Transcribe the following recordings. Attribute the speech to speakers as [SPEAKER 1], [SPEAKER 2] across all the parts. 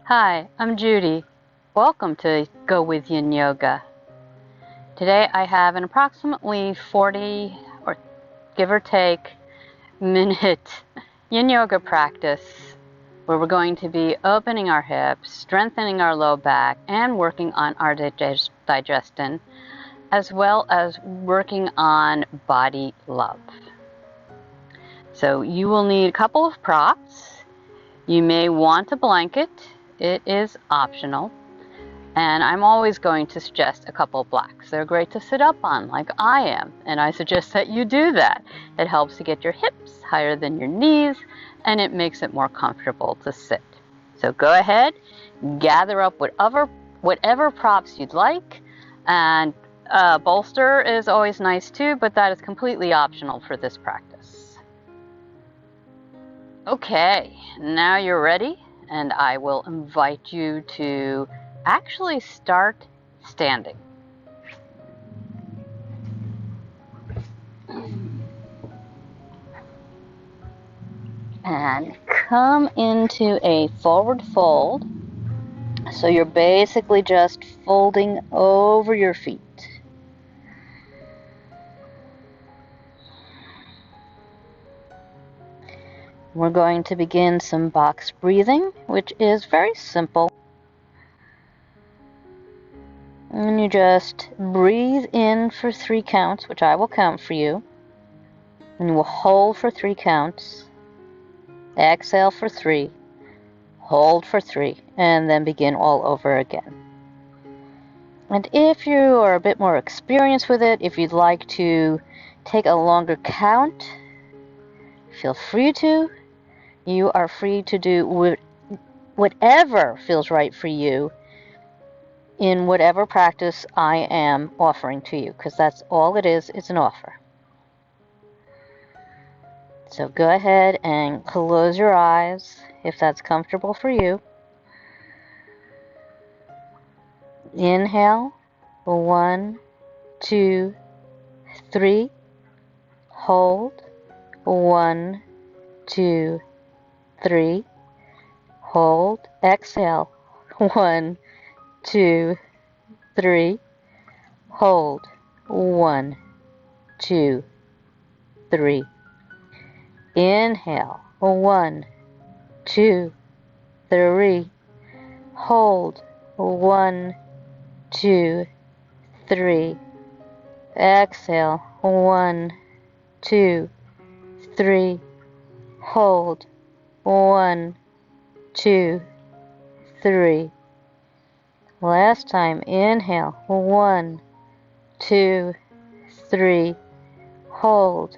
[SPEAKER 1] Hi, I'm Judy. Welcome to Go with Yin Yoga. Today I have an approximately 40 or give or take minute Yin Yoga practice where we're going to be opening our hips, strengthening our low back, and working on our digestion, as well as working on body love. So you will need a couple of props. You may want a blanket. It is optional. And I'm always going to suggest a couple of blocks. They're great to sit up on, like I am, and I suggest that you do that. It helps to get your hips higher than your knees, and it makes it more comfortable to sit. So go ahead, gather up whatever props you'd like, and a bolster is always nice too, but that is completely optional for this practice. Okay, now you're ready, and I will invite you to actually start standing. And come into a forward fold. So you're basically just folding over your feet. We're going to begin some box breathing, which is very simple. And you just breathe in for 3 counts, which I will count for you. And you will hold for 3 counts. Exhale for 3. Hold for 3. And then begin all over again. And if you are a bit more experienced with it, if you'd like to take a longer count, feel free to. You are free to do whatever feels right for you in whatever practice I am offering to you, because that's all it is. It's an offer. So go ahead and close your eyes if that's comfortable for you. Inhale, 1, 2, 3. Hold, 1, 2, 3. Hold. Exhale, 1, 2, 3. Hold, 1, 2, 3. Inhale, 1, 2, 3. Hold, 1, 2, 3. Exhale, 1, 2, 3. Hold, 1, 2, 3. Last time, inhale, 1, 2, 3. Hold,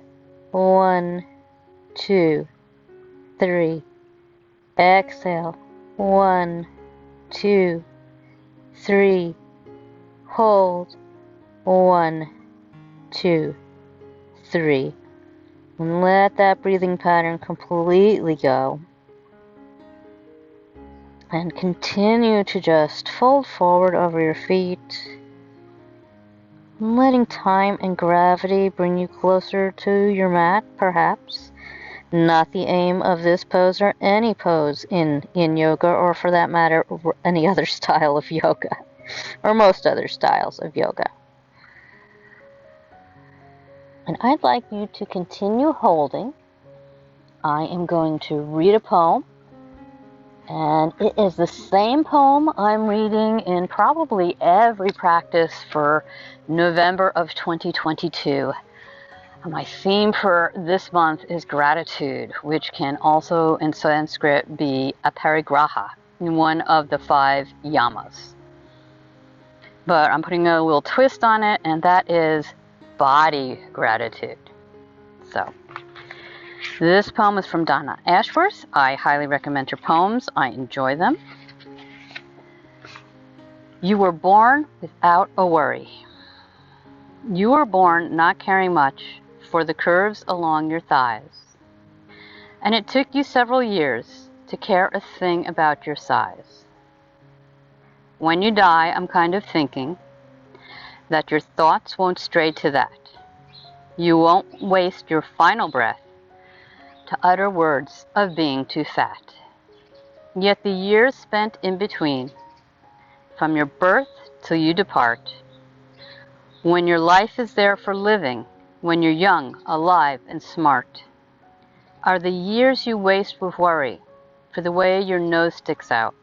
[SPEAKER 1] 1, 2, 3. Exhale, 1, 2, 3. Hold, 1, 2, 3. And let that breathing pattern completely go. And continue to just fold forward over your feet, letting time and gravity bring you closer to your mat, perhaps. Not the aim of this pose or any pose in yoga, or for that matter, any other style of yoga, or most other styles of yoga. And I'd like you to continue holding. I am going to read a poem. And it is the same poem I'm reading in probably every practice for November of 2022. My theme for this month is gratitude, which can also in Sanskrit be a parigraha, one of the 5 yamas. But I'm putting a little twist on it, and that is body gratitude. So this poem is from Donna Ashworth. I highly recommend her poems. I enjoy them. You were born without a worry. You were born not caring much for the curves along your thighs. And it took you several years to care a thing about your size. When you die, I'm kind of thinking that your thoughts won't stray to that. You won't waste your final breath to utter words of being too fat. Yet the years spent in between, from your birth till you depart, when your life is there for living, when you're young, alive, and smart, are the years you waste with worry for the way your nose sticks out,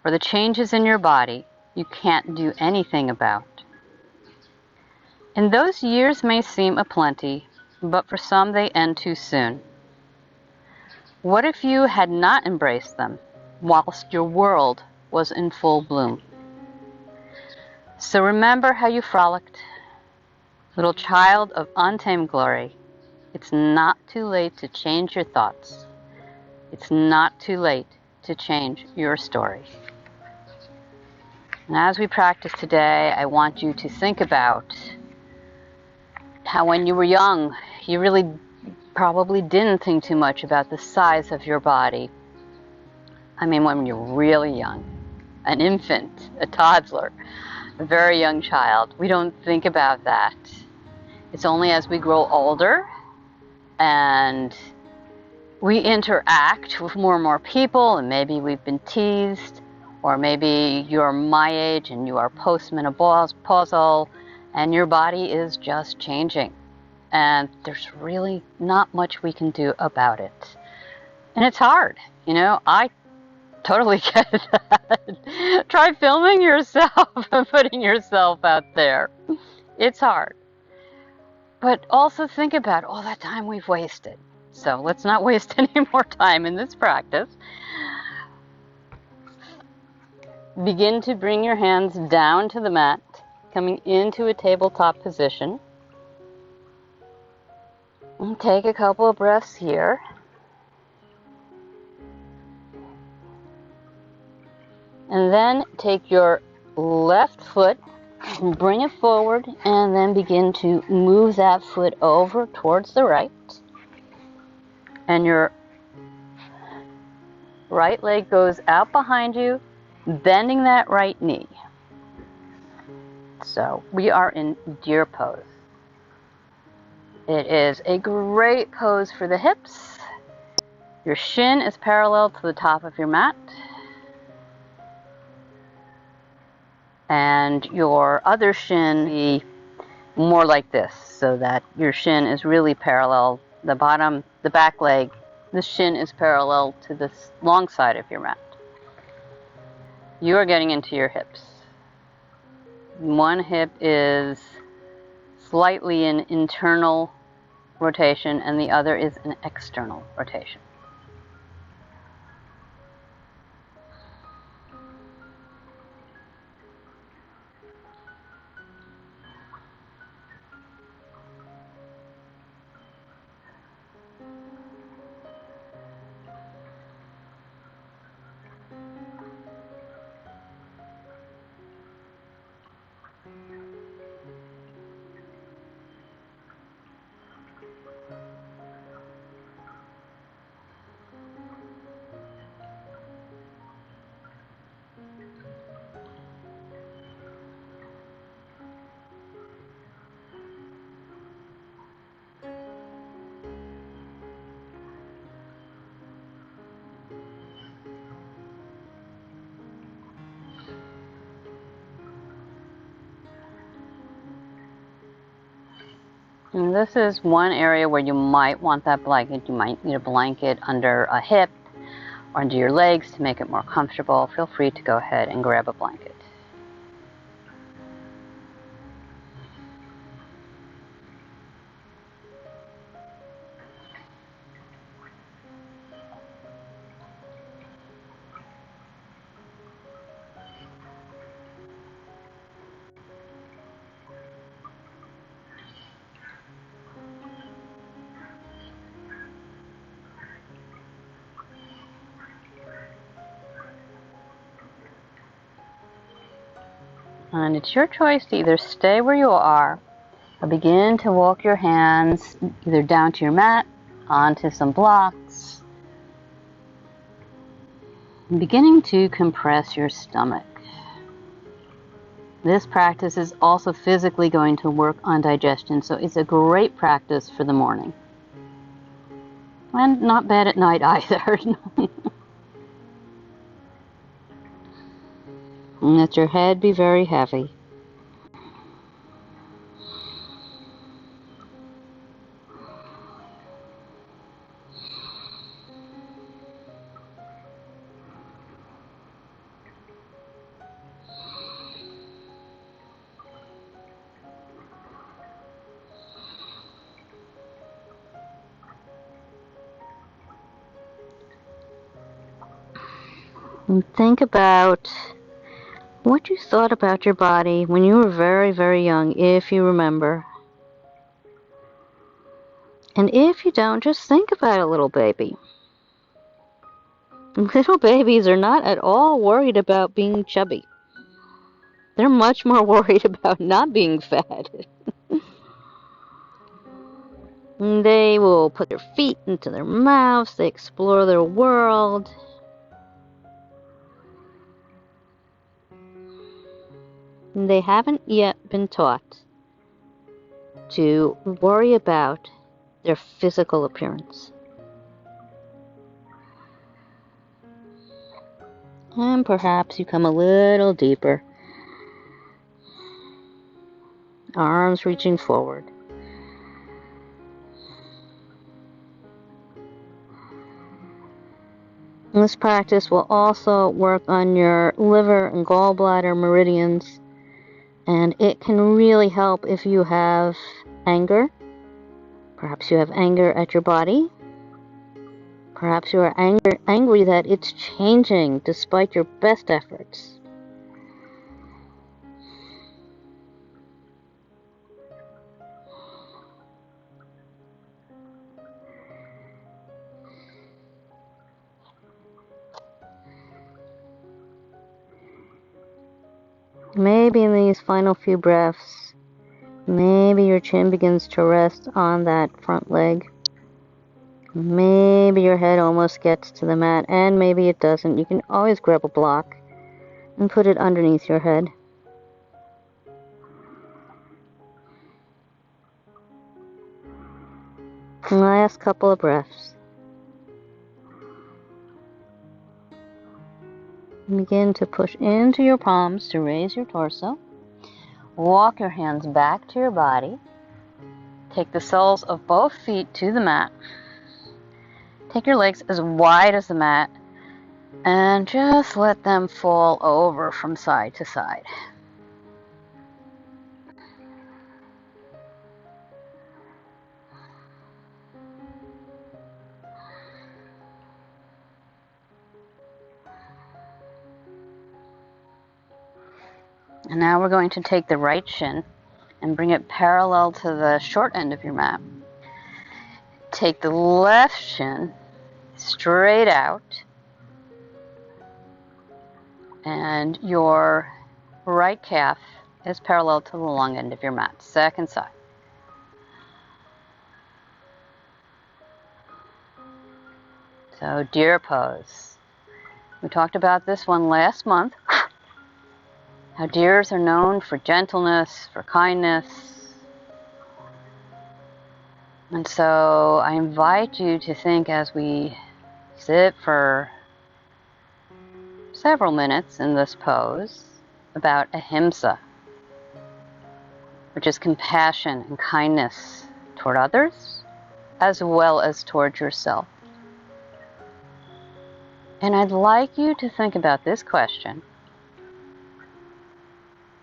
[SPEAKER 1] or the changes in your body you can't do anything about. And those years may seem aplenty, but for some they end too soon. What if you had not embraced them whilst your world was in full bloom? So remember how you frolicked, little child of untamed glory. It's not too late to change your thoughts. It's not too late to change your story. And as we practice today, I want you to think about how when you were young, you really probably didn't think too much about the size of your body. I mean, when you're really young, an infant, a toddler, a very young child, we don't think about that. It's only as we grow older and we interact with more and more people, and maybe we've been teased, or maybe you're my age and you are postmenopausal, and your body is just changing. And there's really not much we can do about it. And it's hard, I totally get that. Try filming yourself and putting yourself out there. It's hard. But also think about all that time we've wasted. So let's not waste any more time in this practice. Begin to bring your hands down to the mat, coming into a tabletop position. And take a couple of breaths here. And then take your left foot, bring it forward, and then begin to move that foot over towards the right. And your right leg goes out behind you, bending that right knee. So we are in deer pose. It is a great pose for the hips. Your shin is parallel to the top of your mat. And your other shin be more like this, so that your shin is really parallel. The back leg, the shin is parallel to the long side of your mat. You are getting into your hips. One hip is slightly in internal rotation and the other is an external rotation. And this is one area where you might want that blanket. You might need a blanket under a hip or under your legs to make it more comfortable. Feel free to go ahead and grab a blanket. And it's your choice to either stay where you are or begin to walk your hands either down to your mat, onto some blocks, and beginning to compress your stomach. This practice is also physically going to work on digestion, so it's a great practice for the morning. And not bad at night either. And let your head be very heavy. And think about what you thought about your body when you were very, very young, if you remember. And if you don't, just think about a little baby. Little babies are not at all worried about being chubby. They're much more worried about not being fat. They will put their feet into their mouths, they explore their world. They haven't yet been taught to worry about their physical appearance. And perhaps you come a little deeper, arms reaching forward. This practice will also work on your liver and gallbladder meridians, and it can really help if you have anger. Perhaps you have anger at your body. Perhaps you are angry that it's changing despite your best efforts. Maybe in these final few breaths, maybe your chin begins to rest on that front leg. Maybe your head almost gets to the mat, and maybe it doesn't. You can always grab a block and put it underneath your head. Last couple of breaths. Begin to push into your palms to raise your torso. Walk your hands back to your body. Take the soles of both feet to the mat. Take your legs as wide as the mat and just let them fall over from side to side. And now we're going to take the right shin and bring it parallel to the short end of your mat. Take the left shin straight out, and your right calf is parallel to the long end of your mat, second side. So, deer pose. We talked about this one last month. How deers are known for gentleness, for kindness. And so I invite you to think as we sit for several minutes in this pose about ahimsa, which is compassion and kindness toward others as well as toward yourself. And I'd like you to think about this question,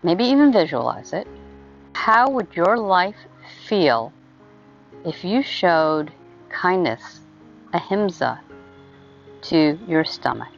[SPEAKER 1] maybe even visualize it. How would your life feel if you showed kindness, ahimsa, to your stomach?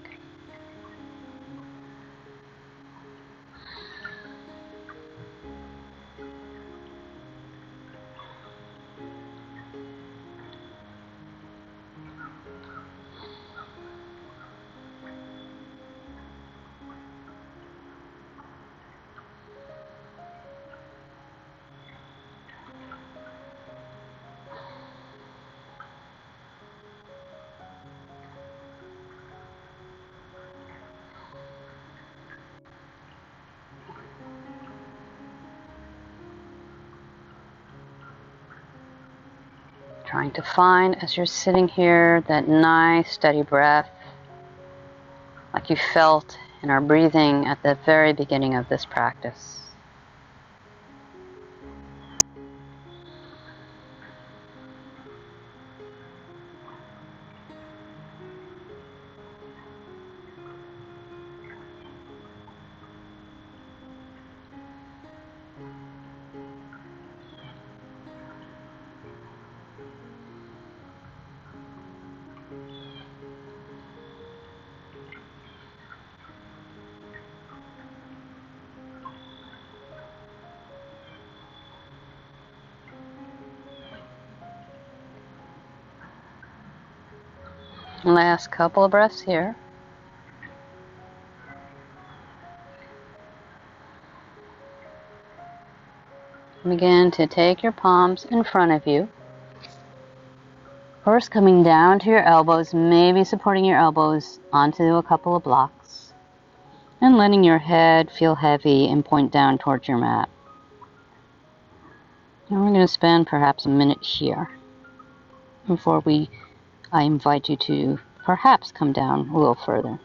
[SPEAKER 1] Trying to find, as you're sitting here, that nice steady breath, like you felt and our breathing at the very beginning of this practice. Last couple of breaths here. Begin to take your palms in front of you. First coming down to your elbows, maybe supporting your elbows onto a couple of blocks. And letting your head feel heavy and point down towards your mat. And we're going to spend perhaps a minute here before I invite you to perhaps come down a little further.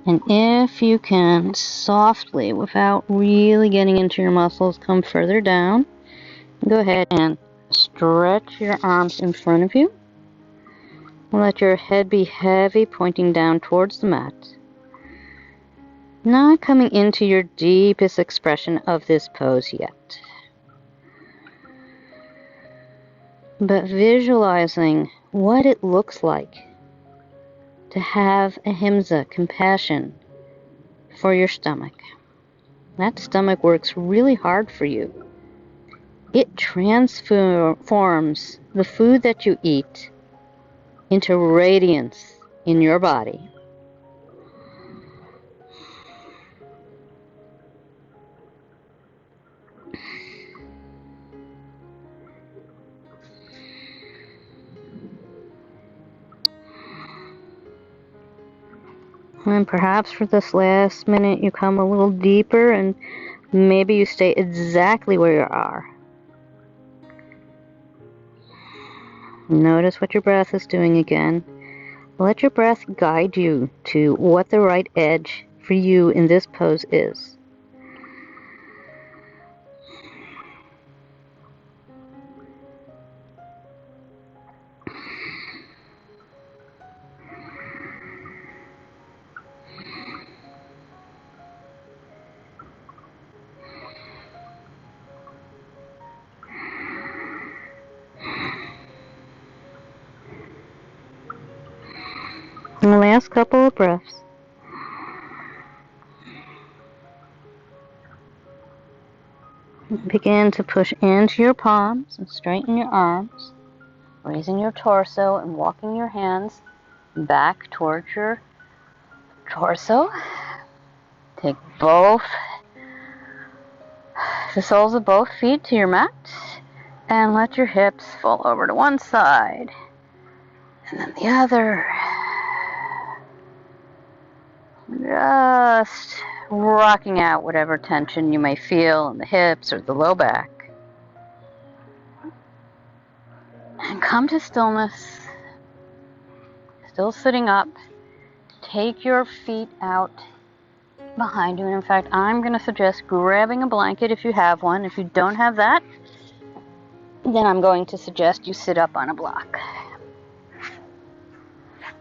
[SPEAKER 1] And if you can, softly, without really getting into your muscles, come further down. Go ahead and stretch your arms in front of you. Let your head be heavy, pointing down towards the mat. Not coming into your deepest expression of this pose yet, but visualizing what it looks like to have ahimsa, compassion, for your stomach. That stomach works really hard for you. It transforms the food that you eat into radiance in your body. And perhaps for this last minute you come a little deeper and maybe you stay exactly where you are. Notice what your breath is doing again. Let your breath guide you to what the right edge for you in this pose is. And the last couple of breaths. Begin to push into your palms and straighten your arms, raising your torso and walking your hands back towards your torso. Take the soles of both feet to your mat and let your hips fall over to one side and then the other. Just rocking out whatever tension you may feel in the hips or the low back. And come to stillness. Still sitting up. Take your feet out behind you. And in fact, I'm going to suggest grabbing a blanket if you have one. If you don't have that, then I'm going to suggest you sit up on a block.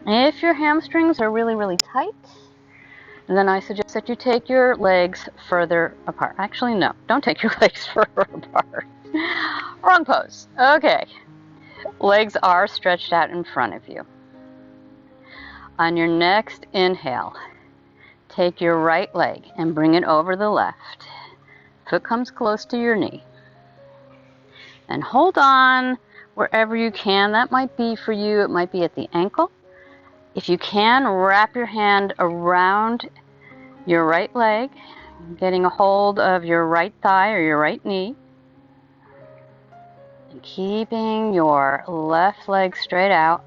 [SPEAKER 1] If your hamstrings are really, really tight, then I suggest that you take your legs further apart. Actually, no, don't take your legs further apart. Wrong pose. Okay. Legs are stretched out in front of you. On your next inhale, take your right leg and bring it over the left. Foot comes close to your knee. And hold on wherever you can. That might be for you, it might be at the ankle. If you can, wrap your hand around your right leg, getting a hold of your right thigh or your right knee. And keeping your left leg straight out.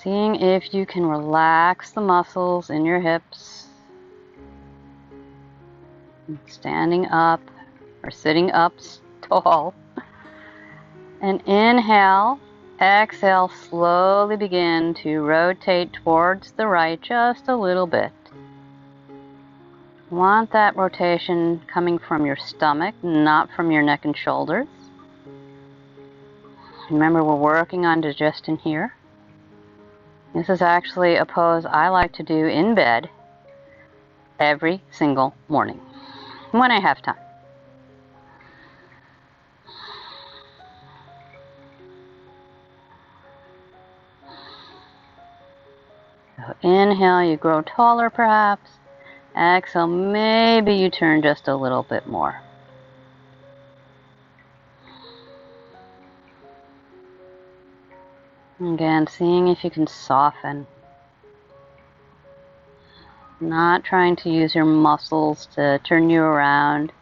[SPEAKER 1] Seeing if you can relax the muscles in your hips. Standing up or sitting up tall. And inhale, exhale, slowly begin to rotate towards the right just a little bit. Want that rotation coming from your stomach, not from your neck and shoulders. Remember, we're working on digestion here. This is actually a pose I like to do in bed every single morning when I have time. So inhale, you grow taller perhaps. Exhale, maybe you turn just a little bit more. Again, seeing if you can soften. Not trying to use your muscles to turn you around.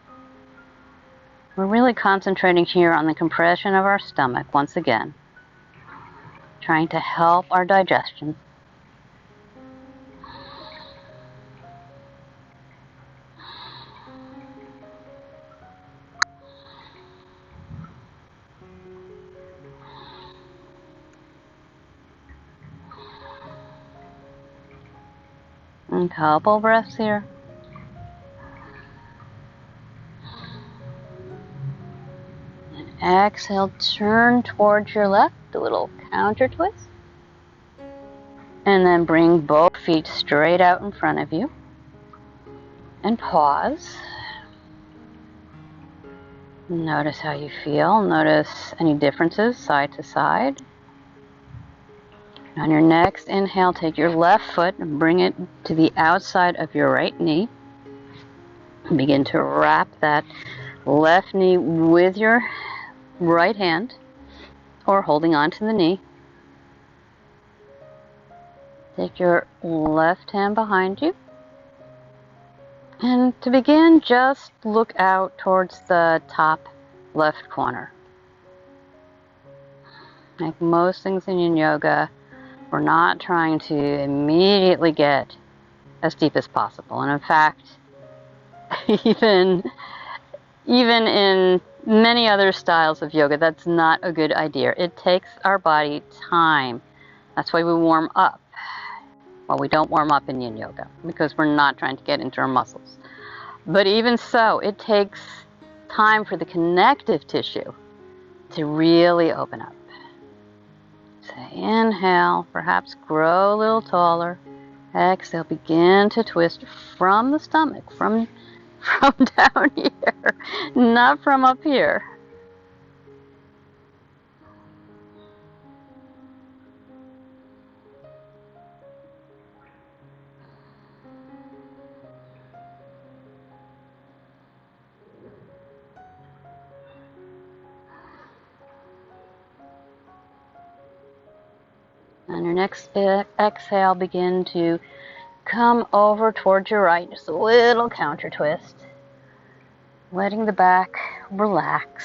[SPEAKER 1] We're really concentrating here on the compression of our stomach once again. Trying to help our digestion. A couple breaths here. And exhale, turn towards your left, a little counter twist. And then bring both feet straight out in front of you. And pause. Notice how you feel. Notice any differences side to side. On your next inhale, take your left foot and bring it to the outside of your right knee. Begin to wrap that left knee with your right hand or holding onto the knee. Take your left hand behind you. And to begin, just look out towards the top left corner. Like most things in Yin Yoga, we're not trying to immediately get as deep as possible. And in fact, even in many other styles of yoga, that's not a good idea. It takes our body time. That's why we warm up. Well, we don't warm up in Yin Yoga because we're not trying to get into our muscles. But even so, it takes time for the connective tissue to really open up. So inhale, perhaps grow a little taller. Exhale, begin to twist from the stomach, from down here, not from up here. On your next exhale, begin to come over towards your right, just a little counter twist. Letting the back relax.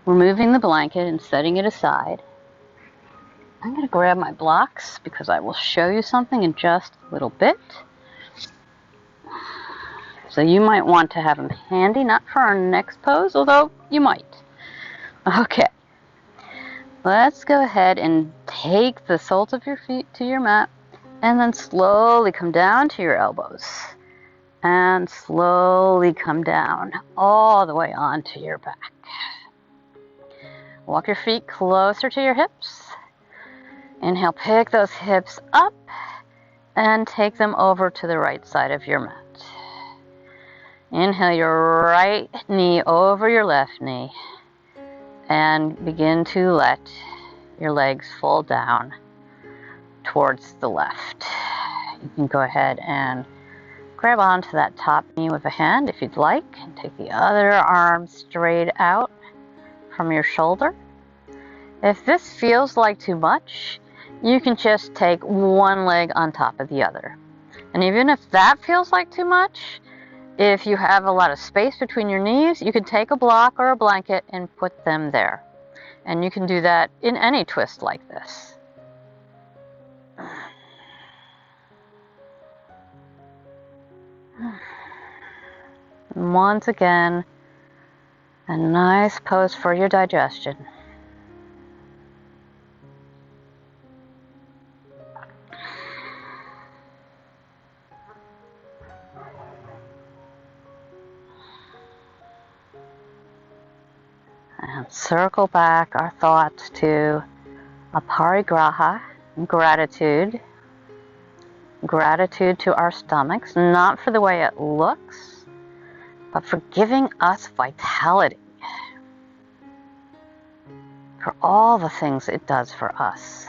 [SPEAKER 1] Removing the blanket and setting it aside. I'm going to grab my blocks because I will show you something in just a little bit. So you might want to have them handy, not for our next pose, although you might. Okay. Let's go ahead and take the soles of your feet to your mat and then slowly come down to your elbows and slowly come down all the way onto your back. Walk your feet closer to your hips. Inhale, pick those hips up and take them over to the right side of your mat. Inhale your right knee over your left knee. And begin to let your legs fall down towards the left. You can go ahead and grab onto that top knee with a hand if you'd like, and take the other arm straight out from your shoulder. If this feels like too much, you can just take one leg on top of the other. And even if that feels like too much, if you have a lot of space between your knees, you can take a block or a blanket and put them there. And you can do that in any twist like this. And once again, a nice pose for your digestion. And circle back our thoughts to aparigraha, gratitude. Gratitude to our stomachs, not for the way it looks, but for giving us vitality, for all the things it does for us.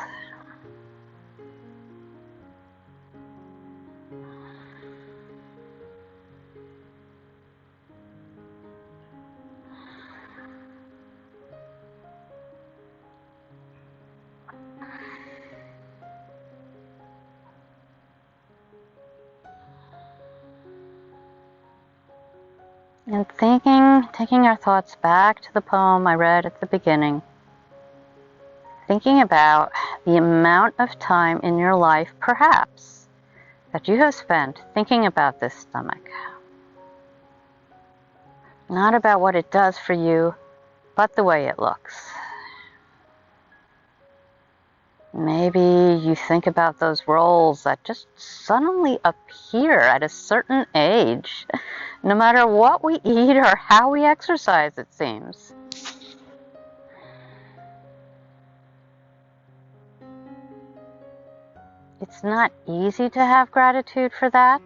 [SPEAKER 1] And taking our thoughts back to the poem I read at the beginning, thinking about the amount of time in your life, perhaps, that you have spent thinking about this stomach. Not about what it does for you, but the way it looks. Maybe you think about those roles that just suddenly appear at a certain age, no matter what we eat or how we exercise, it seems. It's not easy to have gratitude for that,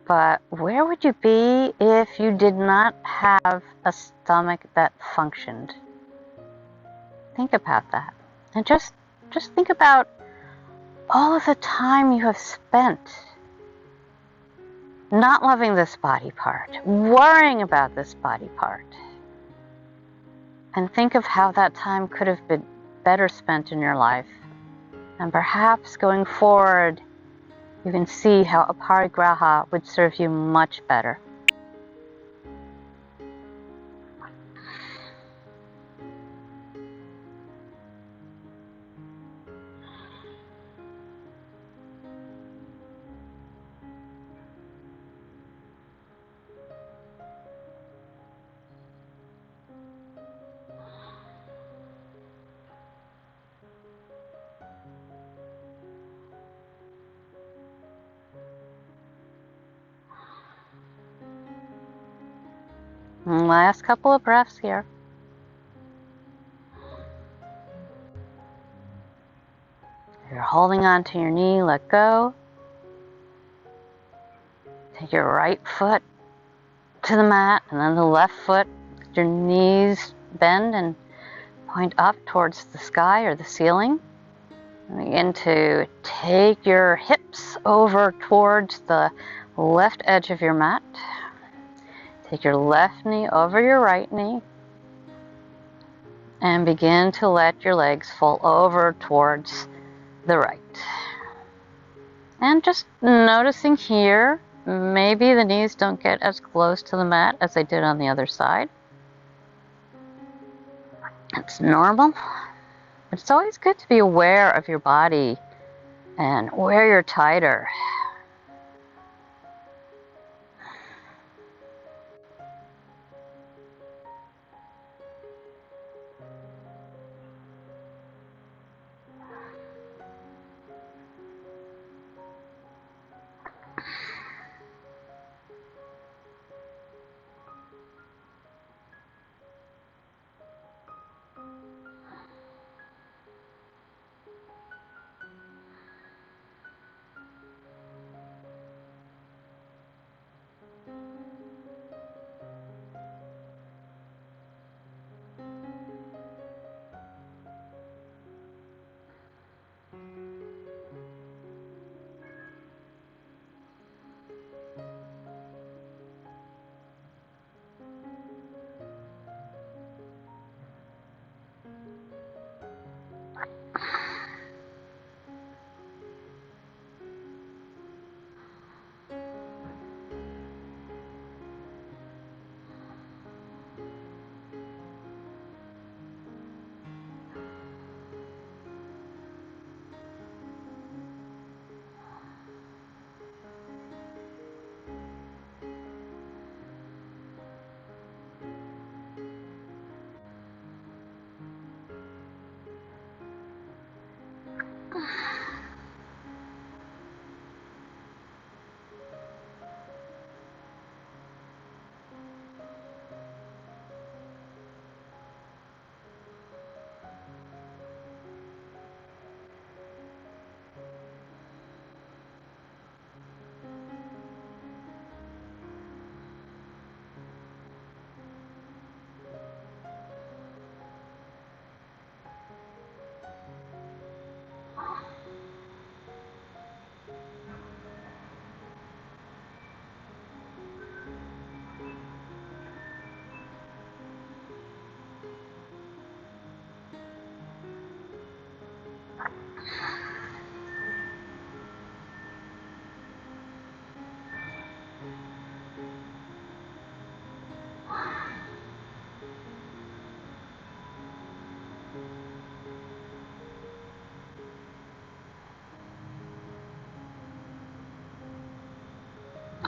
[SPEAKER 1] but where would you be if you did not have a stomach that functioned? Think about that. And just think about all of the time you have spent not loving this body part, worrying about this body part. And think of how that time could have been better spent in your life. And perhaps going forward, you can see how aparigraha would serve you much better. And last couple of breaths here. If you're holding on to your knee, let go. Take your right foot to the mat, and then the left foot. Your knees bend and point up towards the sky or the ceiling. And begin to take your hips over towards the left edge of your mat. Take your left knee over your right knee. And begin to let your legs fall over towards the right. And just noticing here, maybe the knees don't get as close to the mat as they did on the other side. It's normal. But it's always good to be aware of your body and where you're tighter.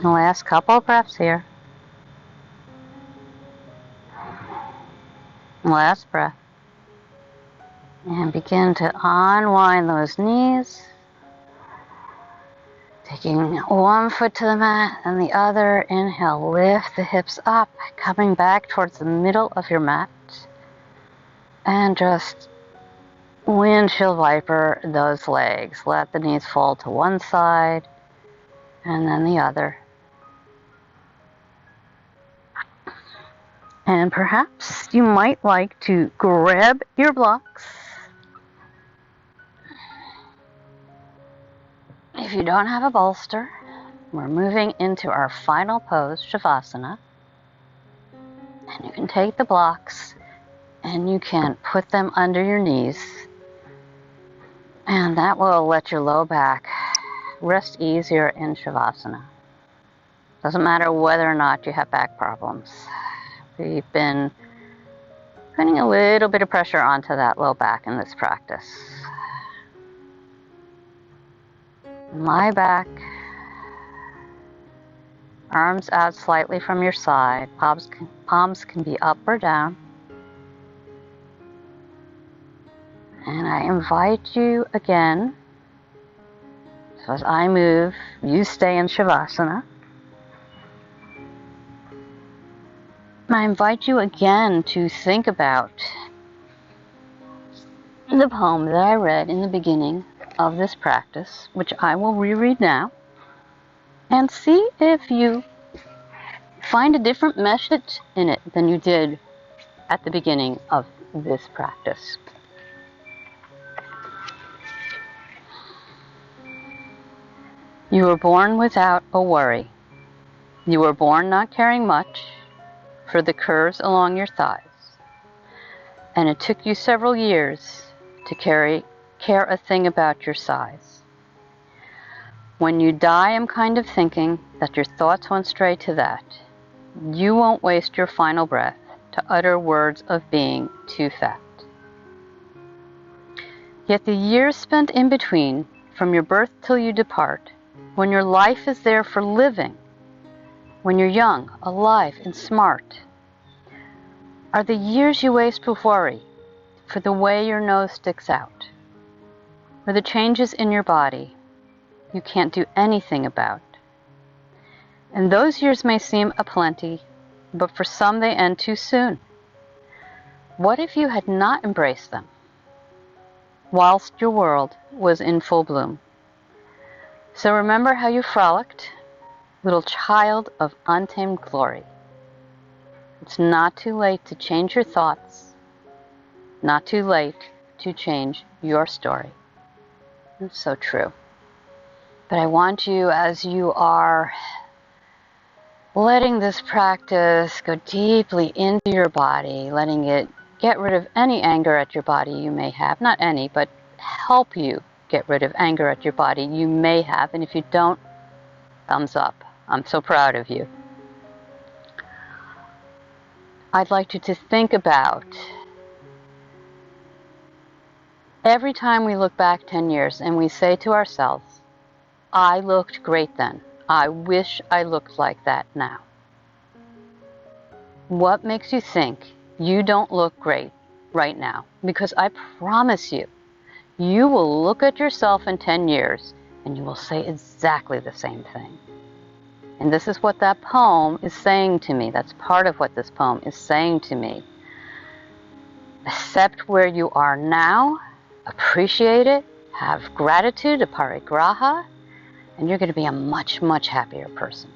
[SPEAKER 1] Last couple of breaths here. Last breath. And begin to unwind those knees. Taking one foot to the mat and the other. Inhale, lift the hips up, coming back towards the middle of your mat. And just windshield wiper those legs. Let the knees fall to one side and then the other. And perhaps you might like to grab your blocks. If you don't have a bolster, we're moving into our final pose, Shavasana. And you can take the blocks and you can put them under your knees. And that will let your low back rest easier in Shavasana. Doesn't matter whether or not you have back problems. We've been putting a little bit of pressure onto that low back in this practice. Lie back. Arms out slightly from your side. Palms can be up or down. And I invite you again, so as I move, you stay in Shavasana. I invite you again to think about the poem that I read in the beginning of this practice, which I will reread now, and see if you find a different message in it than you did at the beginning of this practice. You were born without a worry. You were born not caring much for the curves along your thighs. And it took you several years to care a thing about your size. When you die, I'm kind of thinking that your thoughts went straight to that. You won't waste your final breath to utter words of being too fat. Yet the years spent in between, from your birth till you depart, when your life is there for living, when you're young, alive, and smart, are the years you waste with worry for the way your nose sticks out, or the changes in your body you can't do anything about. And those years may seem aplenty, but for some they end too soon. What if you had not embraced them whilst your world was in full bloom? So remember how you frolicked, little child of untamed glory. It's not too late to change your thoughts, not too late to change your story. It's so true. But I want you, as you are letting this practice go deeply into your body, letting it get rid of any anger at your body you may have, not any, but help you get rid of anger at your body you may have, and if you don't, thumbs up. I'm so proud of you. I'd like you to think about every time we look back 10 years and we say to ourselves, I looked great then. I wish I looked like that now. What makes you think you don't look great right now? Because I promise you, you will look at yourself in 10 years and you will say exactly the same thing. And this is what that poem is saying to me. That's part of what this poem is saying to me. Accept where you are now, appreciate it, have gratitude, aparigraha, and you're going to be a much, much happier person.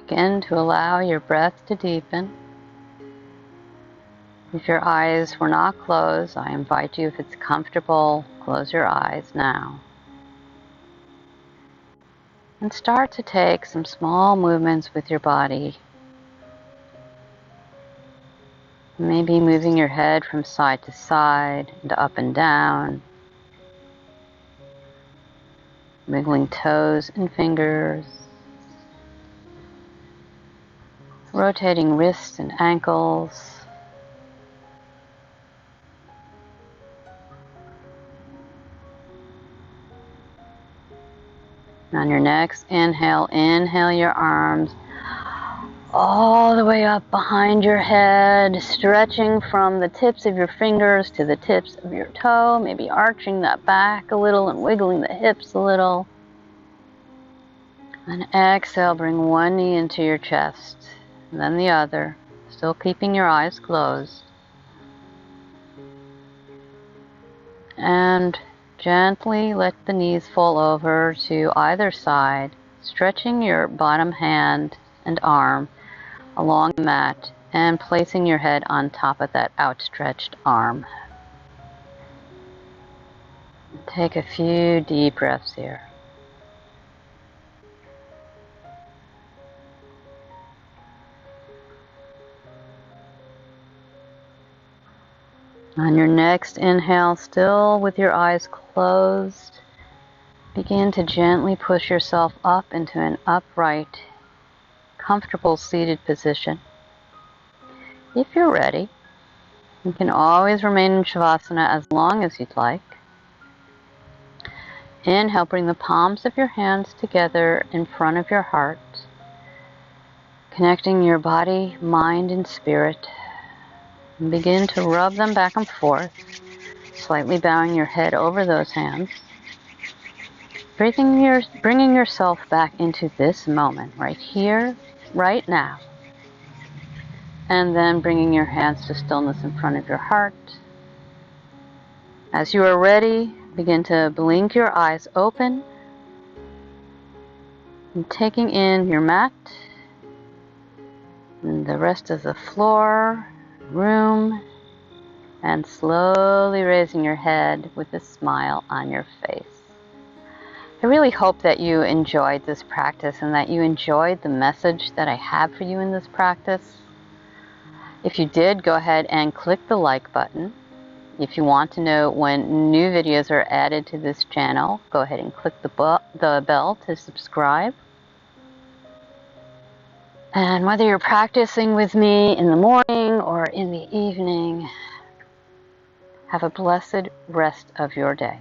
[SPEAKER 1] Begin to allow your breath to deepen. If your eyes were not closed, I invite you, if it's comfortable, close your eyes now. And start to take some small movements with your body. Maybe moving your head from side to side and up and down. Wiggling toes and fingers. Rotating wrists and ankles. And on your next inhale, inhale your arms all the way up behind your head, stretching from the tips of your fingers to the tips of your toe, maybe arching that back a little and wiggling the hips a little. And exhale, bring one knee into your chest, and then the other, still keeping your eyes closed. And gently let the knees fall over to either side, stretching your bottom hand and arm along the mat and placing your head on top of that outstretched arm. Take a few deep breaths here. On your next inhale, still with your eyes closed, begin to gently push yourself up into an upright, comfortable seated position. If you're ready, you can always remain in Shavasana as long as you'd like. Inhale, bring the palms of your hands together in front of your heart, connecting your body, mind, and spirit. And begin to rub them back and forth, slightly bowing your head over those hands. Bringing yourself back into this moment, right here, right now. And then bringing your hands to stillness in front of your heart. As you are ready, begin to blink your eyes open and taking in your mat and the rest of the floor, room, and slowly raising your head with a smile on your face. I really hope that you enjoyed this practice and that you enjoyed the message that I have for you in this practice. If you did, go ahead and click the like button. If you want to know when new videos are added to this channel, go ahead and click the bell to subscribe. And whether you're practicing with me in the morning or in the evening, have a blessed rest of your day.